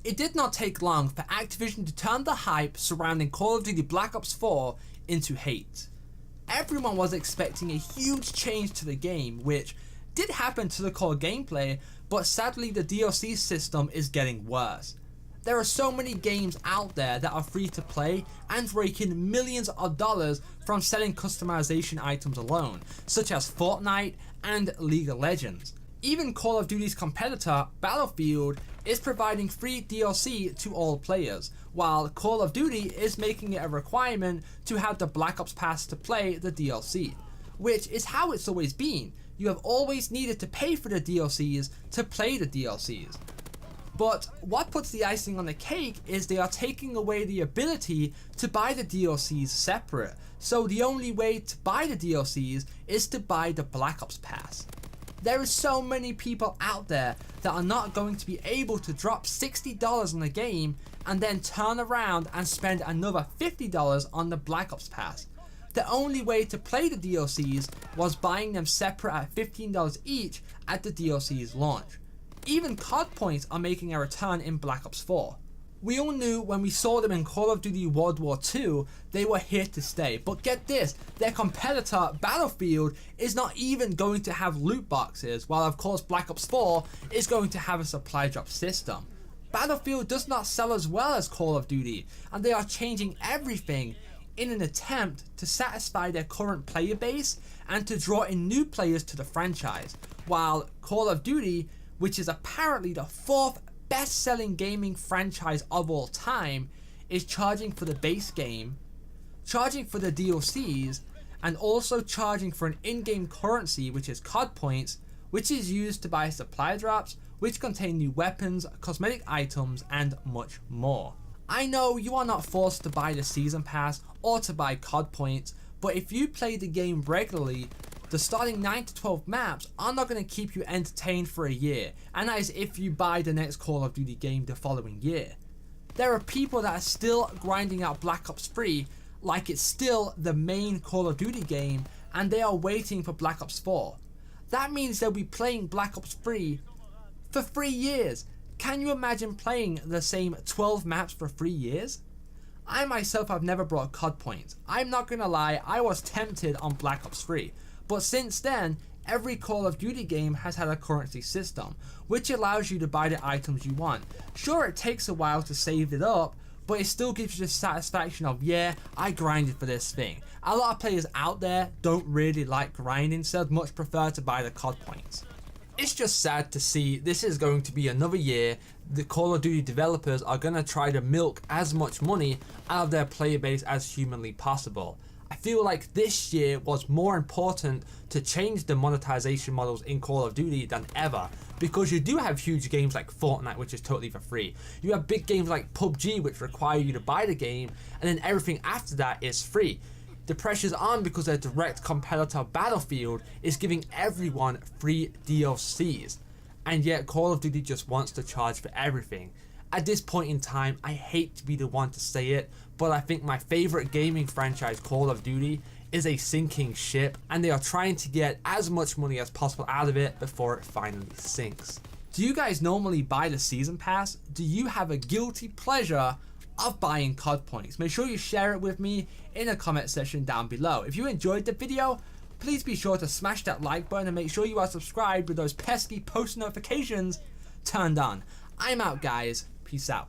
It did not take long for Activision to turn the hype surrounding Call of Duty Black Ops 4 into hate. Everyone was expecting a huge change to the game, which did happen to the core gameplay, but sadly the DLC system is getting worse. There are so many games out there that are free to play and rake in millions of dollars from selling customization items alone, such as Fortnite and League of Legends. Even Call of Duty's competitor, Battlefield, is providing free DLC to all players, while Call of Duty is making it a requirement to have the Black Ops Pass to play the DLC, which is how it's always been. You have always needed to pay for the DLCs to play the DLCs. But what puts the icing on the cake is they are taking away the ability to buy the DLCs separate, so the only way to buy the DLCs is to buy the Black Ops Pass. There is so many people out there that are not going to be able to drop $60 on the game and then turn around and spend another $50 on the Black Ops Pass. The only way to play the DLCs was buying them separate at $15 each at the DLC's launch. Even COD points are making a return in Black Ops 4. We all knew when we saw them in Call of Duty World War II, they were here to stay. But get this, their competitor Battlefield is not even going to have loot boxes, while of course Black Ops 4 is going to have a supply drop system. Battlefield does not sell as well as Call of Duty, and they are changing everything in an attempt to satisfy their current player base and to draw in new players to the franchise, while Call of Duty, which is apparently the fourth best-selling gaming franchise of all time, is charging for the base game, charging for the DLCs, and also charging for an in-game currency, which is COD points, which is used to buy supply drops, which contain new weapons, cosmetic items, and much more. I know you are not forced to buy the season pass or to buy COD points, but if you play the game regularly, the starting 9 to 12 maps are not going to keep you entertained for a year, and that is if you buy the next Call of Duty game the following year. There are people that are still grinding out Black Ops 3 like it's still the main Call of Duty game, and they are waiting for Black Ops 4. That means they'll be playing Black Ops 3 for 3 years. Can you imagine playing the same 12 maps for 3 years? I myself have never brought COD points. I'm not gonna lie, I was tempted on Black Ops 3. But since then, every Call of Duty game has had a currency system, which allows you to buy the items you want. Sure, it takes a while to save it up, but it still gives you the satisfaction of, yeah, I grinded for this thing. A lot of players out there don't really like grinding, so they'd much prefer to buy the COD points. It's just sad to see this is going to be another year the Call of Duty developers are going to try to milk as much money out of their player base as humanly possible. I feel like this year was more important to change the monetization models in Call of Duty than ever, because you do have huge games like Fortnite, which is totally for free. You have big games like PUBG, which require you to buy the game, and then everything after that is free. The pressure's on because their direct competitor Battlefield is giving everyone free DLCs, and yet Call of Duty just wants to charge for everything. At this point in time, I hate to be the one to say it, but I think my favorite gaming franchise, Call of Duty, is a sinking ship, and they are trying to get as much money as possible out of it before it finally sinks. Do you guys normally buy the season pass? Do you have a guilty pleasure of buying COD points? Make sure you share it with me in the comment section down below. If you enjoyed the video, please be sure to smash that like button and make sure you are subscribed with those pesky post notifications turned on. I'm out, guys. Peace out.